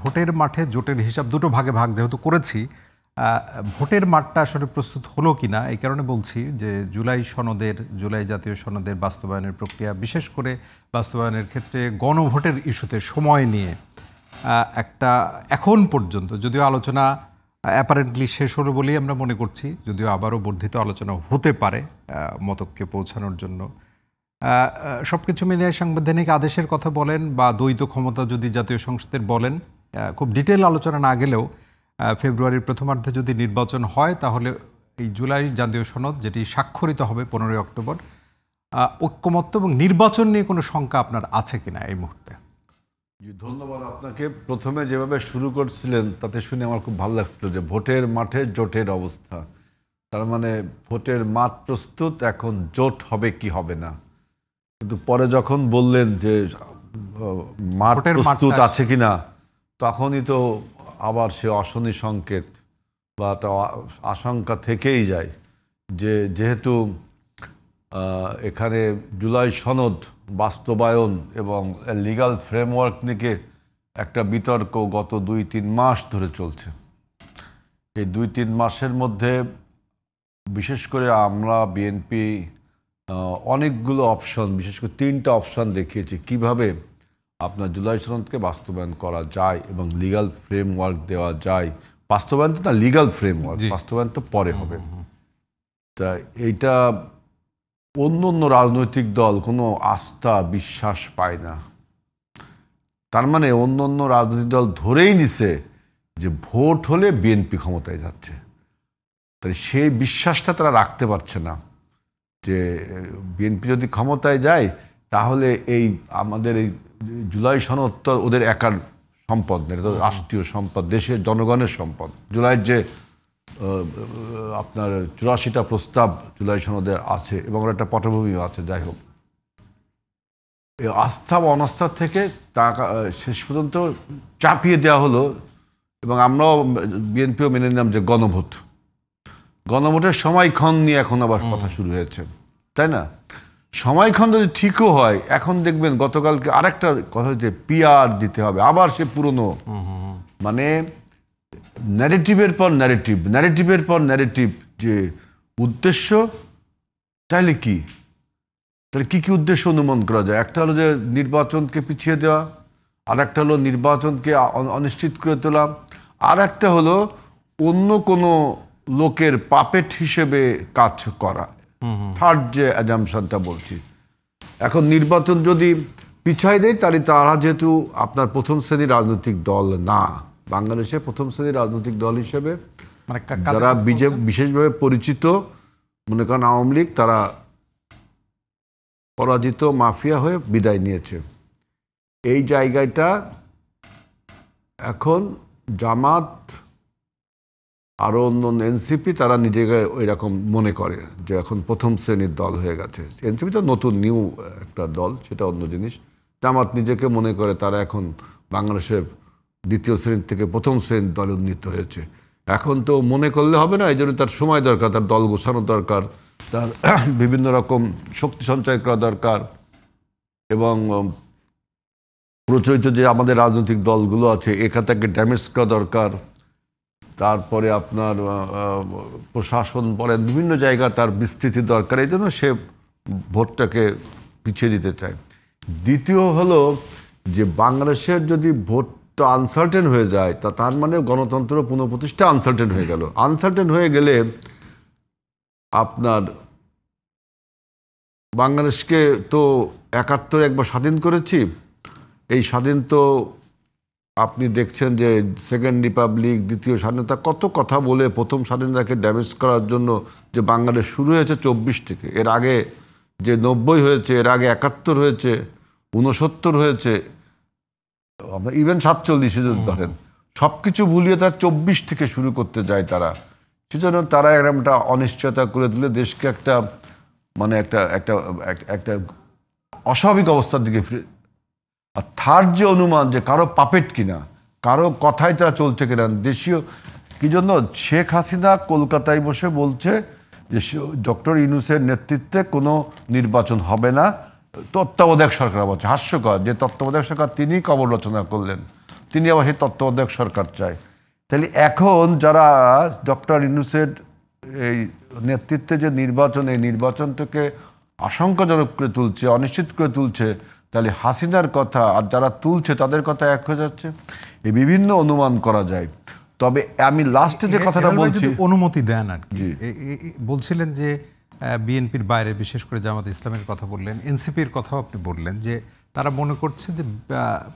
ভোটের মাঠে জোটের হিসাব দুটো ভাগে ভাগ যেহেতু করেছি, ভোটের মাঠটা আসলে প্রস্তুত হলো কিনা এই কারণে বলছি যে জুলাই জাতীয় সনদের বাস্তবায়নের প্রক্রিয়া, বিশেষ করে বাস্তবায়নের ক্ষেত্রে গণভোটের ইস্যুতে সময় নিয়ে একটা এখন পর্যন্ত যদিও আলোচনা অ্যাপারেন্টলি শেষ হলো বলেই আমরা মনে করছি, যদিও আবারও বর্ধিত আলোচনা হতে পারে মতককে পৌঁছানোর জন্য। সব কিছু মিলিয়ে সাংবিধানিক আদেশের কথা বলেন বা দ্বৈত ক্ষমতা যদি জাতীয় সংসদের বলেন, খুব ডিটেল আলোচনা না গেলেও ফেব্রুয়ারির প্রথমার্ধে যদি নির্বাচন হয় তাহলে এই জুলাই জাতীয় সনদ যেটি স্বাক্ষরিত হবে 15 অক্টোবর, ঐক্যমত্য এবং নির্বাচন নিয়ে কোনো শঙ্কা আপনার আছে কিনা এই মুহূর্তে? ধন্যবাদ আপনাকে। প্রথমে যেভাবে শুরু করছিলেন তাতে শুনে আমার খুব ভালো লাগছিল যে ভোটের মাঠে জোটের অবস্থা, তার মানে ভোটের মাঠ প্রস্তুত, এখন জোট হবে কি হবে না। কিন্তু পরে যখন বললেন যে মাঠ প্রস্তুত আছে কিনা, তখনই তো আবার সে অশনি সংকেত বা একটা আশঙ্কা থেকেই যায় যে যেহেতু এখানে জুলাই সনদ বাস্তবায়ন এবং লিগ্যাল ফ্রেমওয়ার্ক নিয়ে একটা বিতর্ক গত 2-3 মাস ধরে চলছে। এই 2-3 মাসের মধ্যে বিশেষ করে আমরা বিএনপি অনেকগুলো অপশন, বিশেষ করে 3টা অপশন দেখিয়েছি কিভাবে আপনার জুলাই সনদকে বাস্তবায়ন করা যায় এবং লিগ্যাল ফ্রেমওয়ার্ক দেওয়া যায়। বাস্তবায়ন তো না, লিগ্যাল ফ্রেমওয়ার্ক, বাস্তবায়ন তো পরে হবে। তা এইটা অন্য রাজনৈতিক দল কোনো আস্থা বিশ্বাস পায় না। তার মানে অন্য রাজনৈতিক দল ধরেই নিছে যে ভোট হলে বিএনপি ক্ষমতায় যাচ্ছে, তাই সেই বিশ্বাসটা তারা রাখতে পারছে না যে বিএনপি যদি ক্ষমতায় যায় তাহলে এই আমাদের এই জুলাই সনদ তো ওদের একার সম্পদ না, এটা তো রাষ্ট্রীয় সম্পদ, দেশের জনগণের সম্পদ। জুলাইয়ের যে আপনার 84টা প্রস্তাব জুলাই সনদের আছে এবং একটা পটভূমিও আছে, যাই হোক, এই আস্থা বা অনাস্থা থেকে টাকা শেষ পর্যন্ত চাপিয়ে দেওয়া হলো। এবং আমরাও বিএনপিও মেনে নিলাম যে গণভোটের সময়ক্ষণ নিয়ে এখন আবার কথা শুরু হয়েছে, তাই না? সময়ক্ষণ যদি ঠিকও হয়, এখন দেখবেন গতকালকে আরেকটা কথা হচ্ছে পিআর দিতে হবে, আবার সে পুরনো মানে ন্যারেটিভের পর ন্যারেটিভ যে উদ্দেশ্য, তাহলে কি উদ্দেশ্য অনুমান করা যায়? একটা হলো যে নির্বাচনকে পিছিয়ে দেওয়া, আর একটা হলো নির্বাচনকে অনিশ্চিত করে তোলা, আর একটা হলো অন্য কোনো লোকের পাপেট হিসেবে কাজ করা। থার্ড যে অ্যাজাম্পশনটা বলছি, এখন নির্বাচন যদি পিছাই দেয় তাহলে তারা যেহেতু আপনার প্রথম শ্রেণীর রাজনৈতিক দল না, বাংলাদেশে প্রথম শ্রেণীর রাজনৈতিক দল হিসেবে যারা বিশেষভাবে পরিচিত, মনে করেন আওয়ামী লীগ, তারা পরাজিত মাফিয়া হয়ে বিদায় নিয়েছে। এই জায়গাটা এখন জামাত আরও অন্য এনসিপি তারা নিজেকে ওই রকম মনে করে যে এখন প্রথম শ্রেণীর দল হয়ে গেছে। এনসিপি তো নতুন নিউ একটা দল, সেটা অন্য জিনিস। জামাত নিজেকে মনে করে তারা এখন বাংলাদেশের দ্বিতীয় শ্রেণীর থেকে প্রথম শ্রেণীর দলে উন্নীত হয়েছে। এখন তো মনে করলে হবে না, এই জন্য তার সময় দরকার, তার দল গোছানো দরকার, তার বিভিন্ন রকম শক্তি সঞ্চয় করা দরকার এবং প্রচলিত যে আমাদের রাজনৈতিক দলগুলো আছে এখানটাকে ড্যামেজ করা দরকার। তারপরে আপনার প্রশাসন বলেন বিভিন্ন জায়গা তার বিস্তৃতি দরকার, এই জন্য সে ভোটটাকে পিছিয়ে দিতে চায়। দ্বিতীয় হলো যে বাংলাদেশের যদি ভোটটা আনসার্টেন হয়ে যায় তার মানে গণতন্ত্র পুনঃপ্রতিষ্ঠা আনসার্টেন হয়ে গেল। আনসার্টেন হয়ে গেলে আপনার বাংলাদেশকে তো 71 একবার স্বাধীন করেছি, এই স্বাধীন তো আপনি দেখছেন যে সেকেন্ড রিপাবলিক, দ্বিতীয় স্বাধীনতা, কত কথা বলে প্রথম স্বাধীনতাকে ড্যামেজ করার জন্য যে বাংলাদেশ শুরু হয়েছে 24 থেকে, এর আগে যে 90 হয়েছে, এর আগে 71 হয়েছে, 69 হয়েছে, আমরা ইভেন 47 যদি ধরেন, সব কিছু ভুলিয়ে তারা 24 থেকে শুরু করতে যায় তারা। সেজন্য তারা একটা অনিশ্চয়তা করে দিলে দেশকে একটা মানে একটা অস্বাভাবিক অবস্থার দিকে ফিরে। আর থার্ড যে অনুমান যে কারো পাপেট কিনা, কারো কথাই তারা চলছে কিনা দেশীয়, কি জন্য শেখ হাসিনা কলকাতায় বসে বলছে যে ডক্টর ইউনূসের নেতৃত্বে কোনো নির্বাচন হবে না, তত্ত্বাবধায়ক সরকার বলছে। হাস্যকর যে তত্ত্বাবধায়ক সরকার তিনিই কবর রচনা করলেন। তিনি আবার সেই তত্ত্বাবধায়ক সরকার চায়। তাহলে এখন যারা ডক্টর ইউনূসের এই নেতৃত্বে যে নির্বাচন, এই নির্বাচনটাকে আশঙ্কাজনক করে তুলছে, অনিশ্চিত করে তুলছে, তাহলে হাসিনার কথা আর যারা তুলছে তাদের কথা এক হয়ে যাচ্ছে। এই বিভিন্ন অনুমান করা যায়। তবে আমি লাস্টে যে কথাটা বলছি, অনুমতি দেন আর কি, বলছিলেন যে বিএনপির বাইরে বিশেষ করে জামাত ইসলামের কথা বললেন, এনসিপির কথাও আপনি বললেন যে তারা মনে করছে যে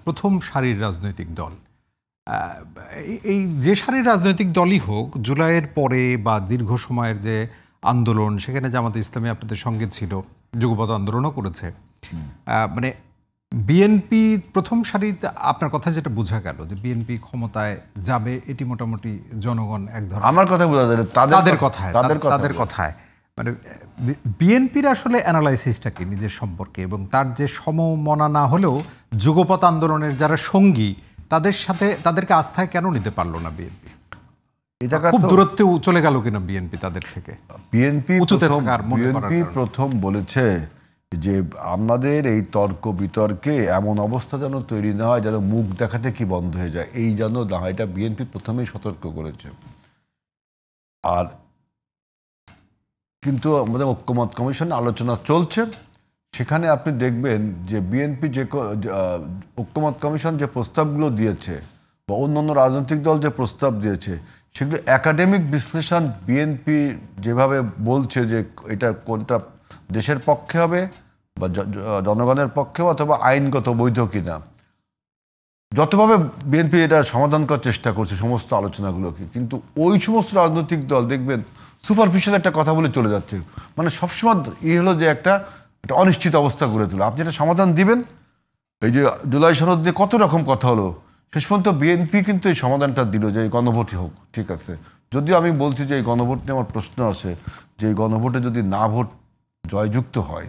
প্রথম সারির রাজনৈতিক দল, এই যে সারির রাজনৈতিক দলই হোক, জুলাইয়ের পরে বা দীর্ঘ সময়ের যে আন্দোলন, সেখানে জামাত ইসলামী আপনাদের সঙ্গে ছিল, যুগপৎ আন্দোলনও করেছে, মানে বিএনপি প্রথম সারিতে, আপনার কথা যেটা বোঝা গেল যে বিএনপি ক্ষমতায় যাবে, এটি মোটামুটি জনগণ এক ধরনের, আমার কথা বোঝা যায় তাদের কথায় মানে বিএনপির আসলে অ্যানালাইসিসটা কি নিজের সম্পর্কে, এবং তার যে সমমনা না হলেও যুগপৎ আন্দোলনের যারা সঙ্গী, তাদের সাথে তাদেরকে আস্থায় কেন নিতে পারলো না বিএনপি? এটা খুব দূরত্বে চলে গেল কিনা বিএনপি তাদের থেকে? বিএনপি প্রথম বলেছে যে আমাদের এই তর্ক বিতর্কে এমন অবস্থা যেন তৈরি না হয় যেন মুখ দেখাতে কি বন্ধ হয়ে যায়, এই যেন না হয়, এটা বিএনপি প্রথমেই সতর্ক করেছে। আর কিন্তু আমাদের ঐক্যমত কমিশনে আলোচনা চলছে, সেখানে আপনি দেখবেন যে বিএনপি যে ঐক্যমত কমিশন যে প্রস্তাবগুলো দিয়েছে বা অন্যান্য রাজনৈতিক দল যে প্রস্তাব দিয়েছে, সেগুলো একাডেমিক বিশ্লেষণ বিএনপি যেভাবে বলছে যে এটা কোনটা দেশের পক্ষে হবে বা জনগণের পক্ষে অথবা আইনগত বৈধ কিনা, যতভাবে বিএনপি এটা সমাধান করার চেষ্টা করছে সমস্ত আলোচনাগুলোকে, কিন্তু ওই সমস্ত রাজনৈতিক দল দেখবেন সুপারফিশিয়াল একটা কথা বলে চলে যাচ্ছে। মানে সবসময় হলো যে একটা অনিশ্চিত অবস্থা গড়ে তোলা। আপনি এটা সমাধান দিবেন, এই যে জুলাই সনদ দিয়ে কত রকম কথা হলো, শেষ পর্যন্ত বিএনপি কিন্তু এই সমাধানটা দিল যে এই গণভোটই হোক, ঠিক আছে। যদিও আমি বলছি যে এই গণভোট নিয়ে আমার প্রশ্ন আছে যে এই গণভোটে যদি না ভোট জয়যুক্ত হয়,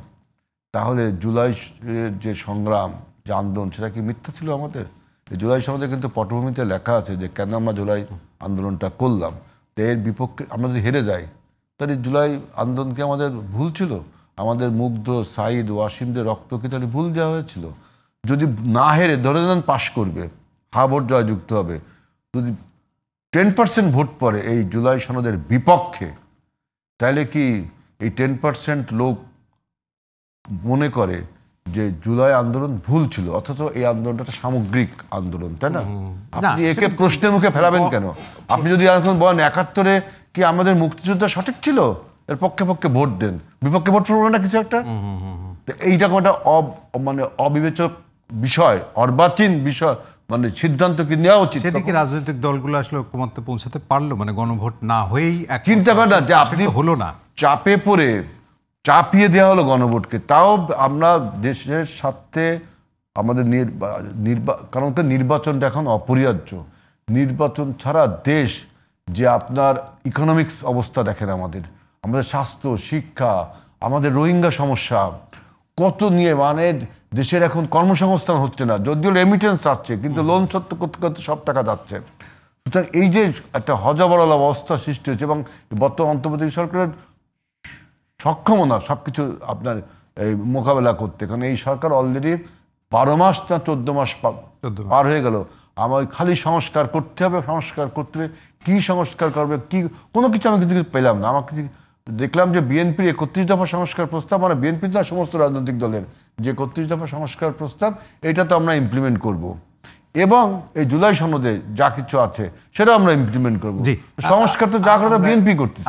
তাহলে জুলাই যে সংগ্রাম, যে আন্দোলন, সেটা কি মিথ্যা ছিল আমাদের? এই জুলাই সনদে কিন্তু পটভূমিতে লেখা আছে যে কেন আমরা জুলাই আন্দোলনটা করলাম। তো এর বিপক্ষে আমরা যদি হেরে যাই, তাহলে জুলাই আন্দোলন কি আমাদের ভুল ছিল? আমাদের মুগ্ধ, সাইদ, ওয়াসিমদের রক্ত কি তাহলে ভুল দেওয়া হয়েছিল? যদি না হেরে ধরে নেন পাশ করবে, হা ভোট জয়যুক্ত হবে, যদি 10% ভোট পড়ে এই জুলাই সনদের বিপক্ষে, তাহলে কি এই 10% লোক মনে করে যে জুলাই আন্দোলন ভুল ছিল, অথচ এই আন্দোলনটা একটা সামগ্রিক আন্দোলন, তাই না? আপনি একে প্রশ্নের মুখে ফেরাবেন কেন? আপনি যদি এখন বলেন 71-এ কি আমাদের মুক্তিযুদ্ধ সঠিক ছিল, এর পক্ষে পক্ষে ভোট দেন, বিপক্ষে ভোট পড়বে না কিছু একটা। এইটা একটা মানে অবিবেচক বিষয়, অর্বাচীন বিষয়, মানে সিদ্ধান্ত কি নেওয়া উচিত? সেটা কি রাজনৈতিক দলগুলো আসলে ঐক্যমত্যে পৌঁছাতে পারলো? মানে গণভোট না হয়েই চিন্তা করেন না যে আপনি হলো না, চাপে পড়ে চাপিয়ে দেওয়া হলো গণভোটকে। তাও আমরা দেশের সাথে আমাদের কারণ নির্বাচনটা এখন অপরিহার্য। নির্বাচন ছাড়া দেশ যে আপনার ইকোনমিক্স অবস্থা দেখেন, আমাদের স্বাস্থ্য, শিক্ষা, আমাদের রোহিঙ্গা সমস্যা কত নিয়ে, মানে দেশের এখন কর্মসংস্থান হচ্ছে না, যদিও রেমিটেন্স আসছে, কিন্তু লোন সত্য করতে করতে সব টাকা যাচ্ছে। সুতরাং এই যে একটা হযবরল অবস্থা সৃষ্টি হয়েছে, এবং বর্তমান অন্তর্বর্তী সরকারের সক্ষম না সবকিছু আপনার এই মোকাবেলা করতে, কারণ এই সরকার অলরেডি 12 মাস না 14 মাস পার হয়ে গেল। আমার খালি সংস্কার করতে হবে, সংস্কার করতে হবে, কী সংস্কার করবে, কি কোনো কিছু আমি কিন্তু পেলাম না। আমাকে দেখলাম যে বিএনপির 31 দফা সংস্কার প্রস্তাব, মানে বিএনপি না সমস্ত রাজনৈতিক দলের যে 31 দফা সংস্কার প্রস্তাব, এটা তো আমরা ইমপ্লিমেন্ট করব, এবং এই জুলাই সনদে যা কিছু আছে সেটা আমরা ইমপ্লিমেন্ট করব। সংস্কার তো যা করে বিএনপি করতেছে।